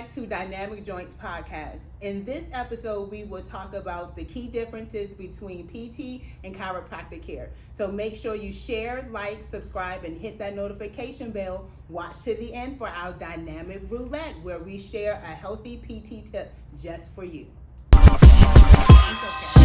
back to Dynamic Joints Podcast. In this episode, we will talk about the key differences between PT and chiropractic care. So make sure you share, like, subscribe, and hit that notification bell. Watch to the end for our Dynamic Roulette, where we share a healthy PT tip just for you. It's okay.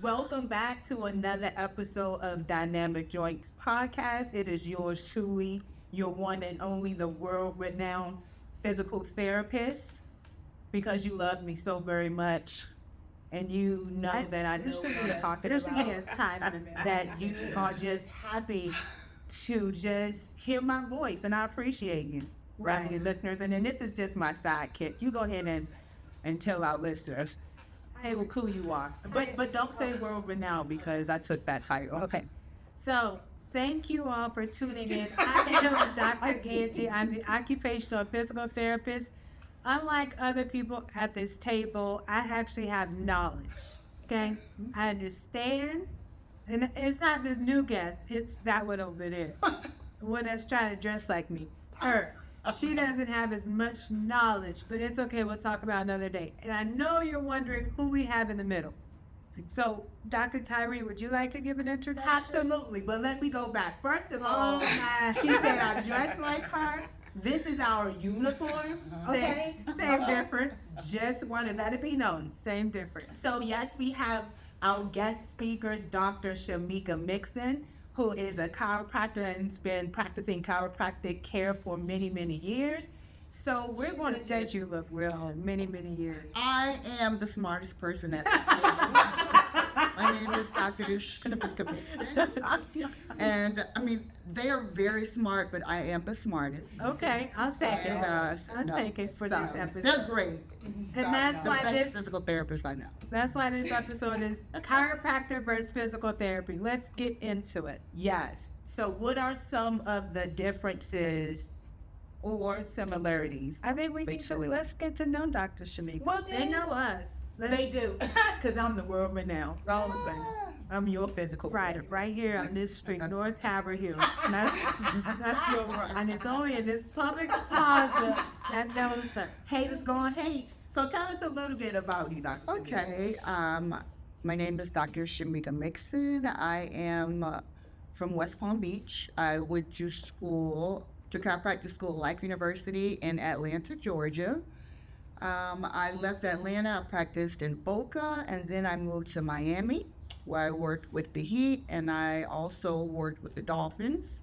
Welcome back to another episode of Dynamic Joints Podcast. It is yours truly, your one and only, the world-renowned physical therapist, because you love me so very much, and you know that I know what I'm talking about, that you are just happy to just hear my voice, and I appreciate you, right, listeners. And then this is just my sidekick. You go ahead and tell our listeners how cool you are, but don't say world renowned because I took that title. Okay. So thank you all for tuning in. I am Dr. Angie. I'm the occupational and physical therapist. Unlike other people at this table, I actually have knowledge. Okay, I understand, and it's not the new guest. It's that one over there, the one that's trying to dress like me. Her. She doesn't have as much knowledge, but it's okay. We'll talk about another day. And I know you're wondering who we have in the middle. So, Dr. Tyre, would you like to give an introduction? Absolutely, but let me go back. First of all, she said I dress like her. This is our uniform, okay? Same difference. Just want to let it be known. Same difference. So, yes, we have our guest speaker, Dr. Mixon, who is a chiropractor and has been practicing chiropractic care for many, many years. So we're going to say you look real many, many years. I am the smartest person at this table. My name is Dr. Mixon. And I mean, they are very smart, but I am the smartest. Okay, I'll take it. I'll take it for this episode. They're great. And that's The why best physical therapist I know. That's why this episode is chiropractor versus physical therapy. Let's get into it. Yes. So what are some of the differences or similarities? I think let's get to know Dr. Shamika. Well, they know us. They do, because I'm the world renowned. All of us. I'm your physical therapist. Right here on this street, North Tower Hill. And that's your world. And it's only in this public plaza that knows her. Haters gonna hate. So tell us a little bit about you, Dr. Okay. My name is Dr. Shamika Mixon. I am from West Palm Beach. I went to chiropractic school, Life University in Atlanta, Georgia. I left Atlanta, I practiced in Boca, and then I moved to Miami, where I worked with the Heat, and I also worked with the Dolphins.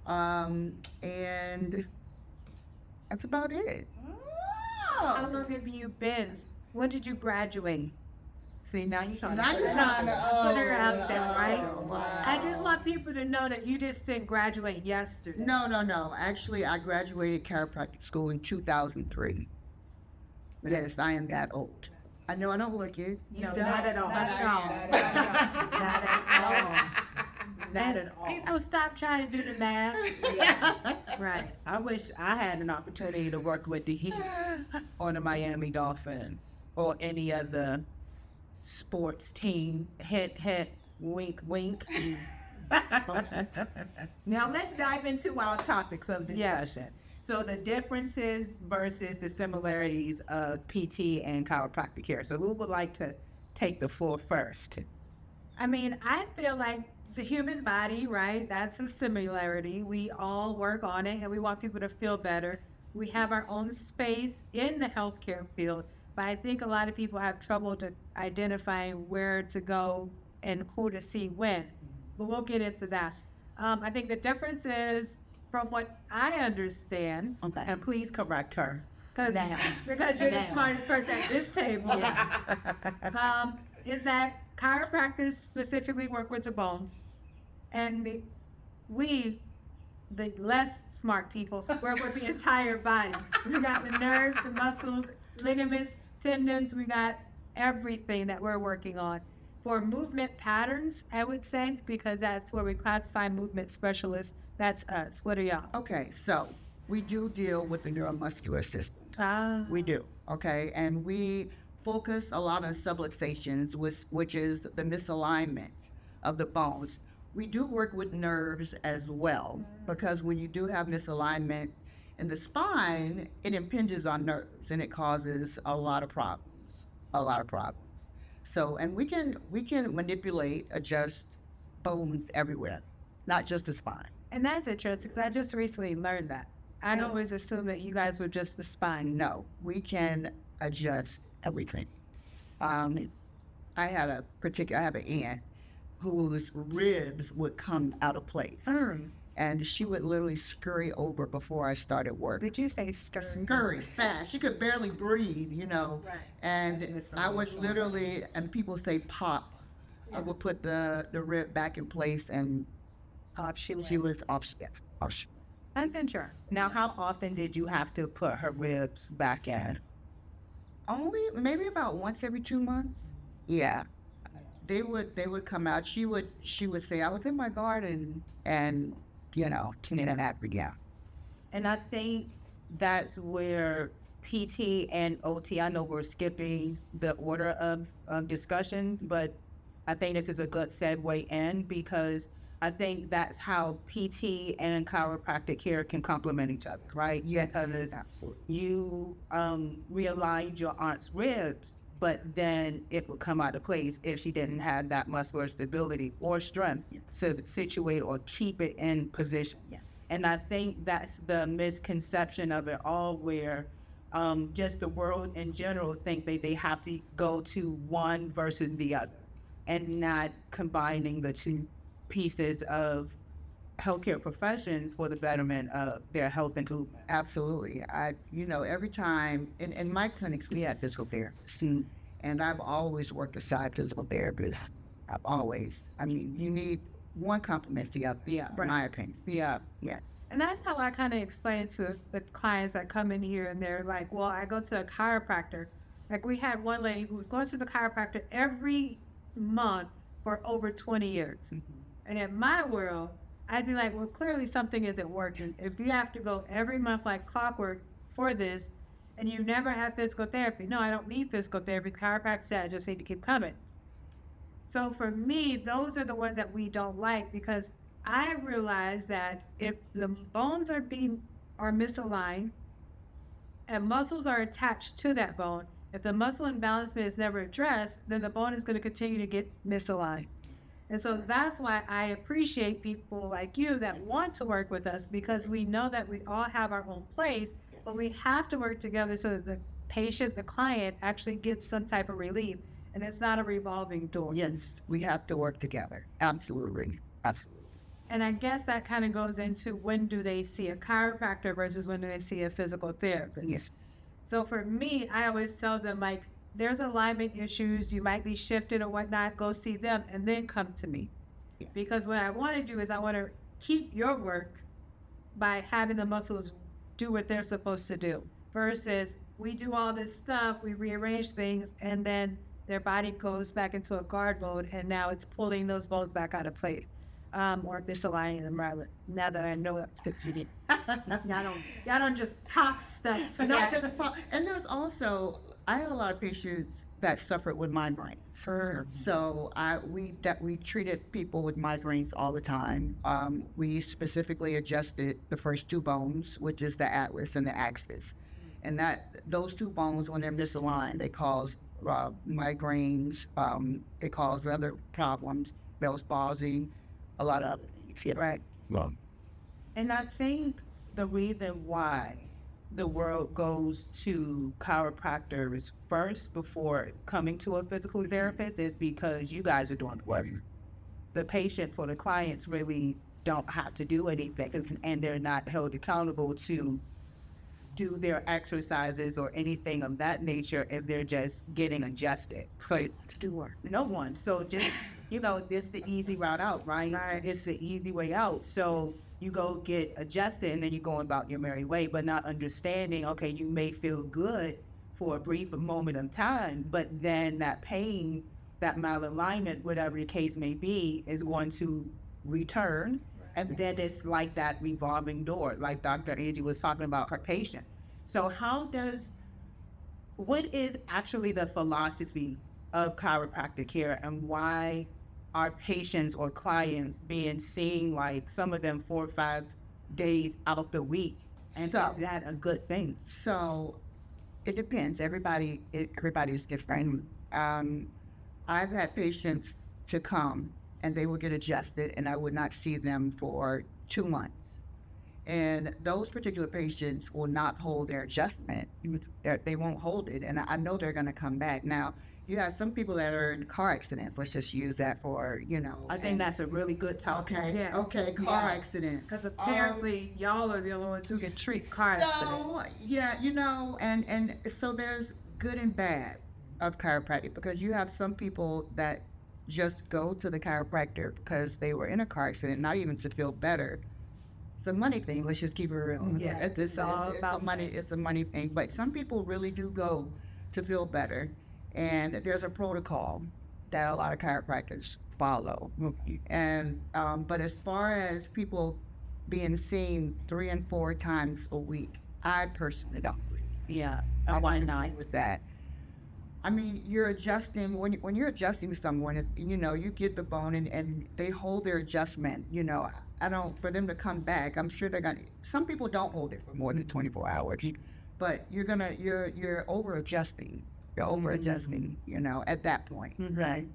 And that's about it. How long have you been? When did you graduate? See, now you're trying to put her out there, right? Wow. I just want people to know that you just didn't graduate yesterday. No. Actually, I graduated chiropractic school in 2003. Yes, I am that old. I know I don't look it. No, not at all. Not at all. People stop trying to do the math. Yeah. Right. I wish I had an opportunity to work with the Heat or the Miami Dolphins or any other sports team. Hit, wink, wink. Now let's dive into our topics of discussion. Yes. So the differences versus the similarities of PT and chiropractic care. So who would like to take the floor first? I mean, I feel like the human body, right? That's a similarity. We all work on it and we want people to feel better. We have our own space in the healthcare field, but I think a lot of people have trouble to identifying where to go and who to see when. But we'll get into that. I think the difference is, from what I understand, okay, and please correct her. Because you're the smartest person at this table. Yeah. Is that chiropractors specifically work with the bones, and we, the less smart people, work with the entire body. We got the nerves, the muscles, ligaments, tendons. We got everything that we're working on. For movement patterns, I would say, because that's where we classify movement specialists. That's us. What are y'all? Okay, so we do deal with the neuromuscular system. Ah, We do, okay? And we focus a lot on subluxations, which is the misalignment of the bones. We do work with nerves as well, because when you do have misalignment in the spine, it impinges on nerves and it causes a lot of problems, a lot of problems. So, and we can manipulate, adjust bones everywhere, not just the spine. and that's interesting, 'cause I just recently learned that. I always assumed that you guys were just the spine. No, we can adjust everything. I have an aunt whose ribs would come out of place, and she would literally scurry over before I started work. Did you say stir? Scurry fast. She could barely breathe, Right. And I would literally, and people say pop. I would put the rib back in place, and she was off. That's interesting. Now, how often did you have to put her ribs back in? Only maybe about once every 2 months. Yeah, they would come out. She would say, I was in my garden, and clean it up again. And I think that's where PT and OT, I know we're skipping the order of discussion, but I think this is a good segue in, because I think that's how PT and chiropractic care can complement each other, right? Yes, Because absolutely. you realigned your aunt's ribs, but then it would come out of place if she didn't have that muscular stability or strength to situate or keep it in position. Yes. And I think that's the misconception of it all, where just the world in general think they have to go to one versus the other, and not combining the two pieces of healthcare professions for the betterment of their health and movement. Absolutely. Every time in my clinics, we had physical therapists, and I've always worked aside physical therapists. I've always. I mean, you need one complements the other, in my opinion. Yeah. Yes. And that's how I kind of explain it to the clients that come in here, and they're like, well, I go to a chiropractor. Like, we had one lady who was going to the chiropractor every month for over 20 years. And in my world, I'd be like, well, clearly something isn't working. If you have to go every month like clockwork for this, and you never had physical therapy. No, I don't need physical therapy. The chiropractor said I just need to keep coming. So for me, those are the ones that we don't like, because I realize that if the bones are misaligned and muscles are attached to that bone, if the muscle imbalancement is never addressed, then the bone is going to continue to get misaligned. And so that's why I appreciate people like you that want to work with us, because we know that we all have our own place, but we have to work together so that the patient, the client, actually gets some type of relief, and it's not a revolving door. Yes, we have to work together. Absolutely. Absolutely. And I guess that kind of goes into, when do they see a chiropractor versus when do they see a physical therapist? Yes. So for me, I always tell them, like, there's alignment issues, you might be shifted or whatnot, go see them and then come to me. Yeah. Because what I want to do is I want to keep your work by having the muscles do what they're supposed to do, versus we do all this stuff, we rearrange things, and then their body goes back into a guard mode, and now it's pulling those bones back out of place. Or misaligning them, rather. Now that I know that's good for you. Y'all don't just pop stuff. Not just and there's also, I had a lot of patients that suffered with migraines. So we treated people with migraines all the time. We specifically adjusted the first two bones, which is the atlas and the axis. And those two bones, when they're misaligned, they cause migraines. It causes other problems, Bell's palsy, a lot of other things. Yeah. Right. Well, And I think the reason why the world goes to chiropractors first before coming to a physical therapist is because you guys are doing the work. The patient, for the clients, really don't have to do anything, and they're not held accountable to do their exercises or anything of that nature if they're just getting adjusted. So to do work. no one. So just, it's the easy route out, right? Right. It's the easy way out. So you go get adjusted and then you're going about your merry way, but not understanding, okay, you may feel good for a brief moment of time, but then that pain that malalignment, whatever the case may be, is going to return. And then it's like that revolving door, like Dr. Angie was talking about her patient. So what is actually the philosophy of chiropractic care, and why are patients or clients being seen, like some of them 4 or 5 days out the week? And is that a good thing? So it depends. Everybody's different. I've had patients to come and they will get adjusted, and I would not see them for 2 months. And those particular patients will not hold their adjustment. They won't hold it, and I know they're going to come back. Now, you have some people that are in car accidents. Let's just use that for, I think that's a really good topic. Okay, Yes. okay, car accidents. Because apparently y'all are the only ones who can treat car accidents. So, yeah, and so there's good and bad of chiropractic, because you have some people that just go to the chiropractor because they were in a car accident, not even to feel better. It's a money thing. Let's just keep it real. Yeah, It's all about money. It's a money thing. But some people really do go to feel better, and there's a protocol that a lot of chiropractors follow. And but as far as people being seen 3 and 4 times a week, I personally don't. Yeah. I Why wouldn't not? agree with that. I mean, you're adjusting when you're adjusting someone. You get the bone and they hold their adjustment. I don't, for them to come back. I'm sure they're gonna. Some people don't hold it for more than 24 hours, but you're over adjusting. You're over adjusting. At that point. Right.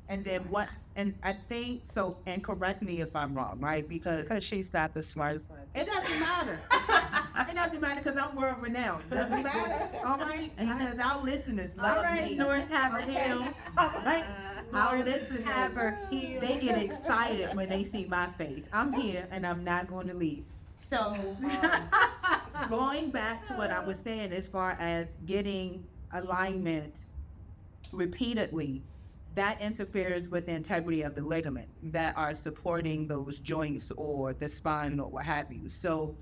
And then and I think so, and correct me if I'm wrong, right? Because she's not the smartest one. it doesn't matter. It doesn't matter because I'm world renowned. It doesn't matter, all right? Because our listeners love All right, me. North Haverhill. All right? Our listeners, Haverhill. they get excited when they see my face. I'm here and I'm not going to leave. So, going back to what I was saying as far as getting alignment repeatedly, that interferes with the integrity of the ligaments that are supporting those joints or the spine or what have you. So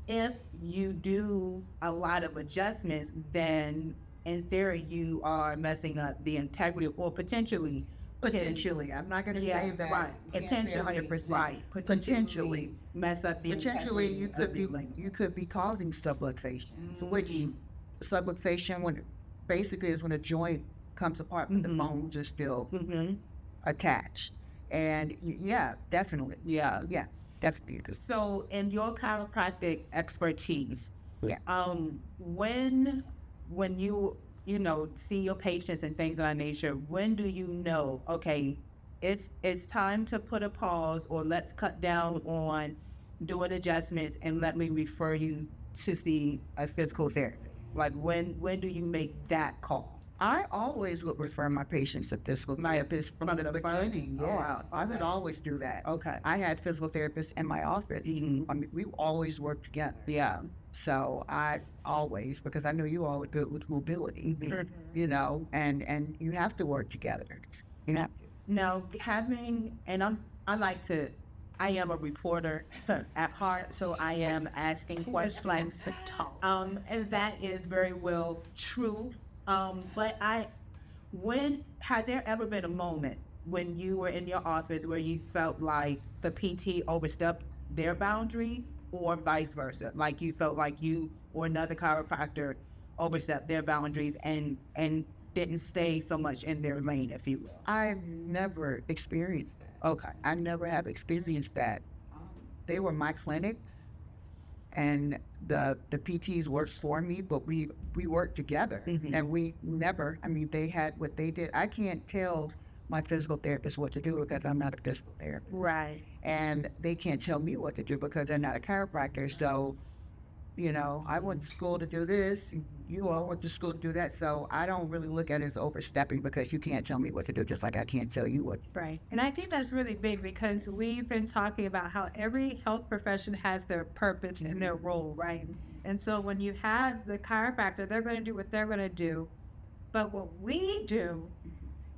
if you do a lot of adjustments, then in theory you are messing up the integrity, or potentially. I'm not going to say that. Right. Potentially. Right. Potentially mess up the Potentially, integrity you of could the be ligament. causing subluxation, which subluxation basically is when a joint comes apart, but the bones are still attached. And definitely. Yeah, definitely. So, in your chiropractic expertise, Yeah. When you see your patients and things of that nature, when do you know, okay, it's time to put a pause, or let's cut down on doing adjustments and let me refer you to see a physical therapist? Like when do you make that call? I always would refer my patients to physical therapists from the beginning. Oh, wow. I would always do that. Okay. I had physical therapists in my office. I mean, we always worked together. Yeah. So I always, because I know you all are good with mobility, and you have to work together. You have to. Now, I am a reporter at heart, so I am asking questions. And that is very well true. But has there ever been a moment when you were in your office where you felt like the PT overstepped their boundary, or vice versa? Like you felt like you or another chiropractor overstepped their boundaries and didn't stay so much in their lane, if you will? I've never experienced that. Okay. I never have experienced that. They were my clinics, and the PTs worked for me, but we worked together, and we never, they had what they did. I can't tell my physical therapist what to do because I'm not a physical therapist. Right. And they can't tell me what to do because they're not a chiropractor. So, I went to school to do this. You all went to school to do that. So I don't really look at it as overstepping, because you can't tell me what to do, just like I can't tell you what to do. Right. And I think that's really big, because we've been talking about how every health profession has their purpose and their role, right? And so when you have the chiropractor, they're going to do what they're going to do. But what we do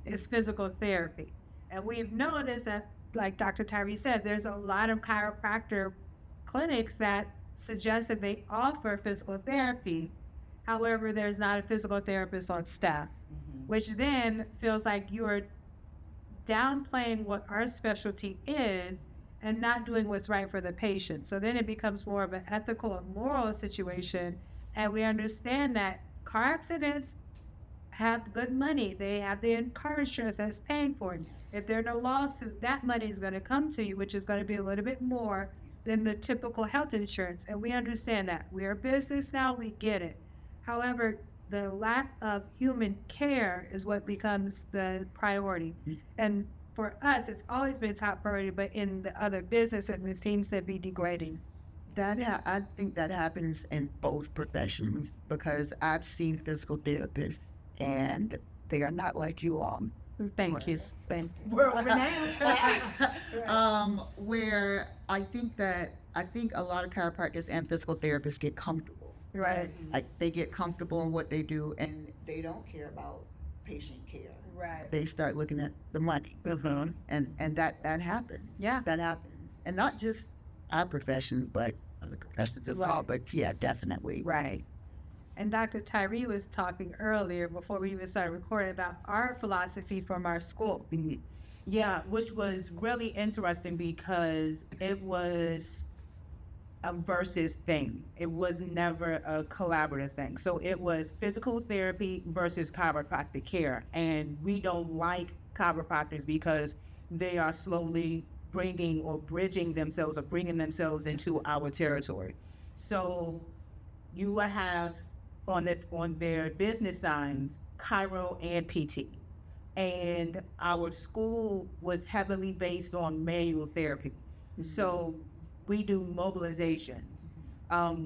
is physical therapy. And we've noticed that, like Dr. Tyre said, there's a lot of chiropractor clinics that suggest that they offer physical therapy. However, there's not a physical therapist on staff, which then feels like you're downplaying what our specialty is and not doing what's right for the patient. So then it becomes more of an ethical and moral situation. And we understand that car accidents have good money. They have the car insurance that's paying for it. If there's no lawsuit, that money is going to come to you, which is going to be a little bit more than the typical health insurance. And we understand that. We're a business now, we get it. However, the lack of human care is what becomes the priority. And for us, it's always been top priority, but in the other businesses, it seems to be degrading. I think that happens in both professions because I've seen physical therapists and they are not like you all. Thank you. World renowned. Where I think a lot of chiropractors and physical therapists get comfortable. Right. Like they get comfortable in what they do and they don't care about patient care. Right. They start looking at the money. And that happens. Yeah. That happens. And not just our profession, but other professions as well. But yeah, definitely. Right. And Dr. Tyre was talking earlier before we even started recording about our philosophy from our school. Yeah, which was really interesting because it was a versus thing. It was never a collaborative thing. So it was physical therapy versus chiropractic care. And we don't like chiropractors because they are slowly bringing or bridging themselves or bringing themselves into our territory. So you will have on their business signs, Chiro and PT. And our school was heavily based on manual therapy. So we do mobilizations.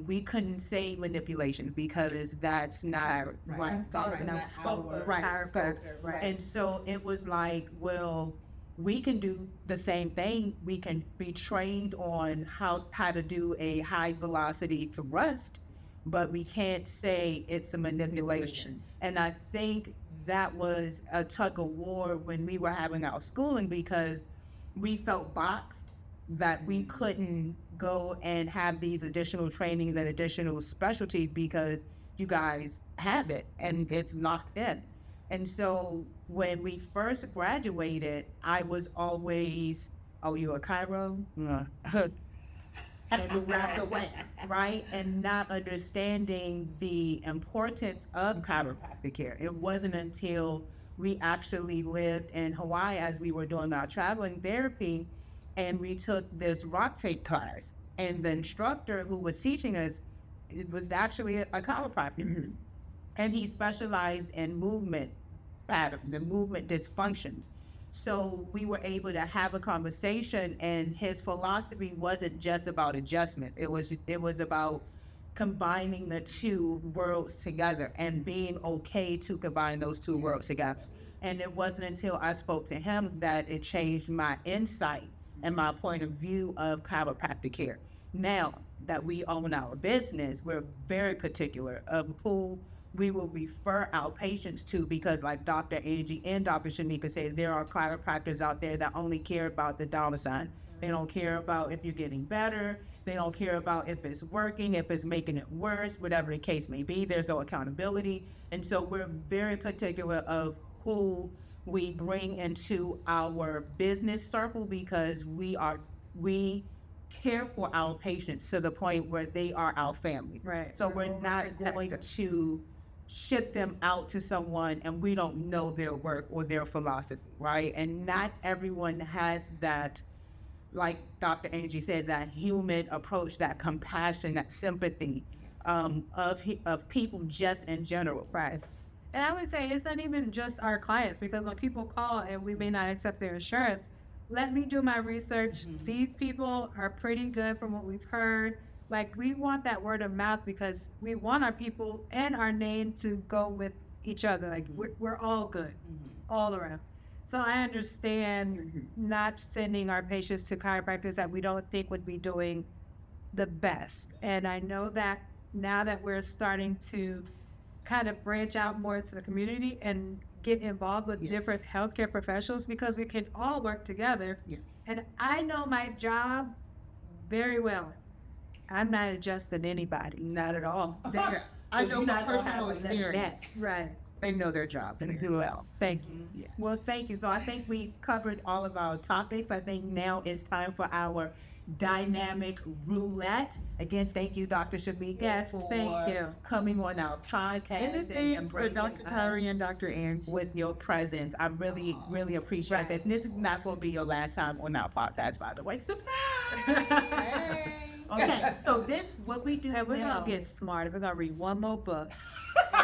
We couldn't say manipulation because that's not right. That's not scope of chiropractor, right. And so it was like, well, we can do the same thing. We can be trained on how to do a high velocity thrust, but we can't say it's a manipulation. And I think that was a tug of war when we were having our schooling because we felt boxed that we couldn't go and have these additional trainings and additional specialties because you guys have it and it's locked in. And so when we first graduated, I was always, oh, you a chiro? And we wrapped away, right? And not understanding the importance of chiropractic care. It wasn't until we actually lived in Hawaii as we were doing our traveling therapy and we took this rock tape class. And the instructor who was teaching us, it was actually a chiropractor. And he specialized in movement patterns and movement dysfunctions. So we were able to have a conversation and his philosophy wasn't just about adjustment. It was about combining the two worlds together and being okay to combine those two worlds together. And it wasn't until I spoke to him that it changed my insight and my point of view of chiropractic care. Now that we own our business, we're very particular of who we will refer our patients to because like Dr. Angie and Dr. Shamika said, there are chiropractors out there that only care about the dollar sign. They don't care about if you're getting better. They don't care about if it's working, if it's making it worse, whatever the case may be. There's no accountability. And so we're very particular of who we bring into our business circle because we care for our patients to the point where they are our family. Right. So we're not going to ship them out to someone and we don't know their work or their philosophy, right? And not everyone has that, like Dr. Angie said, that human approach, that compassion, that sympathy of people just in general. Right. And I would say it's not even just our clients because when people call and we may not accept their insurance, let me do my research. These people are pretty good from what we've heard. Like we want that word of mouth because we want our people and our name to go with each other. Like we're all good, all around. So I understand not sending our patients to chiropractors that we don't think would be doing the best. And I know that now that we're starting to kind of branch out more into the community and get involved with different healthcare professionals because we can all work together. And I know my job very well. I'm not adjusting anybody. Not at all. I know from personal experience. Right. They know their job and they do well. Thank you. Well, thank you. So I think we covered all of our topics. I think now it's time for our dynamic roulette. Again, thank you, Dr. Shamika, Yes, for thank you. coming on our podcast and For embracing Dr. Tyre and Dr. Angie. with your presence. I really, really appreciate this. This is not going to be your last time on our podcast, by the way. Surprise! Okay, so this, what we do And we're now, gonna get smarter. We're gonna read one more book.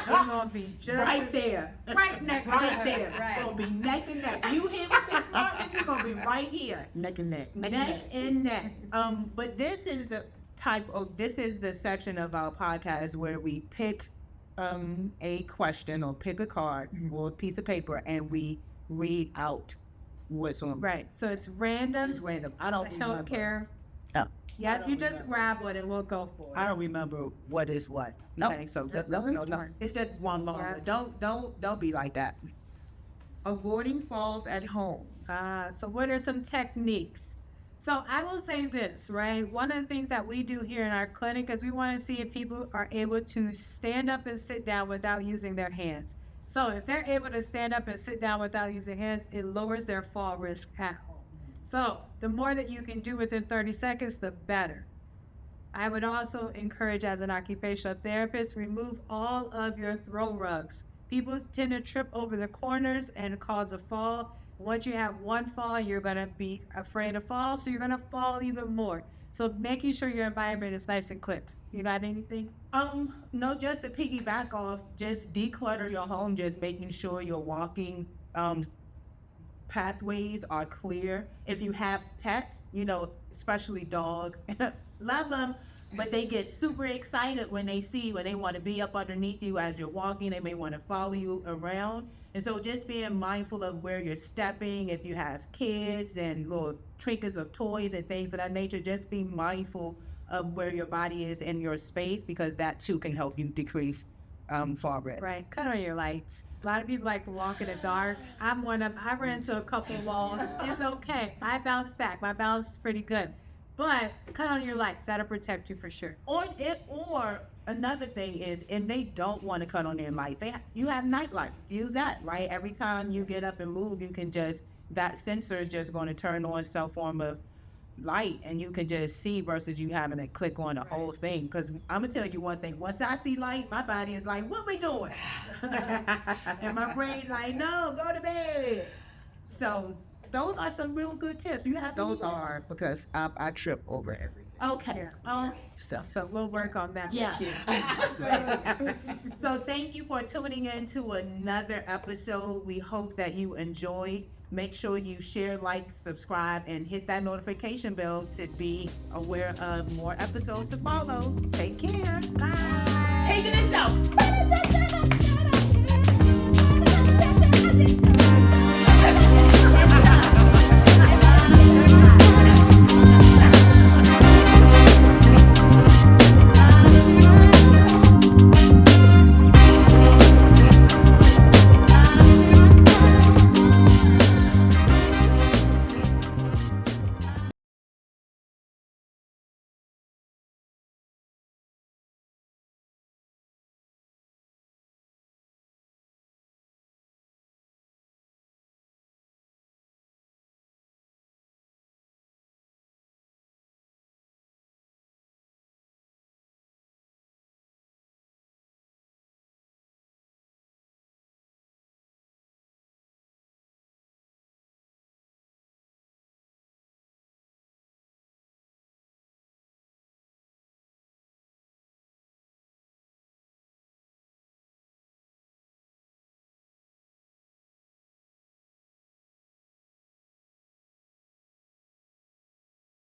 We're gonna be just right there. right next to Right her. there. Right. Gonna be neck and neck. You hear what this smartness? We're gonna be right here. Neck and neck. Neck and neck. But this is the section of our podcast where we pick a question or pick a card or a piece of paper and we read out what's on. Right. So it's random. It's random. I don't remember. Healthcare. Oh. Yeah, you just grab one and we'll go for it. I don't remember what is what. No. Okay, so No. it's just one moment. Don't be like that. Avoiding falls at home. So what are some techniques? So I will say this, right? One of the things that we do here in our clinic is we want to see if people are able to stand up and sit down without using their hands. So if they're able to stand up and sit down without using hands, it lowers their fall risk at home. So the more that you can do within 30 seconds, the better. I would also encourage, as an occupational therapist, remove all of your throw rugs. People tend to trip over the corners and cause a fall. Once you have one fall, you're going to be afraid of fall, so you're going to fall even more. So making sure your environment is nice and clipped. You got anything? No, just to piggyback off, just declutter your home, just making sure your walking pathways are clear. If you have pets, especially dogs, love them, but they get super excited when they want to be up underneath you as you're walking. They may want to follow you around. And so just being mindful of where you're stepping, if you have kids and little trinkets of toys and things of that nature, just be mindful of where your body is in your space, because that too can help you decrease fall risk. Right. Cut on your lights. A lot of people like to walk in the dark. I'm one of them. I ran into a couple of walls. It's okay. I bounce back. My balance is pretty good. But cut on your lights. That'll protect you for sure. Or another thing is, if they don't want to cut on their lights, you have night lights. Use that, right? Every time you get up and move, that sensor is just going to turn on some form of light, and you can just see versus you having to click on the whole thing. Because I'm gonna tell you one thing: once I see light, my body is like, "What we doing?" And my brain like, "No, go to bed." So those are some real good tips. You have Those are because I trip over everything. okay. So we'll work on that. Yeah. Thank you. So thank you for tuning in to another episode. We hope that you enjoyed. Make sure you share, like, subscribe, and hit that notification bell to be aware of more episodes to follow. Take care. Bye. Taking us out.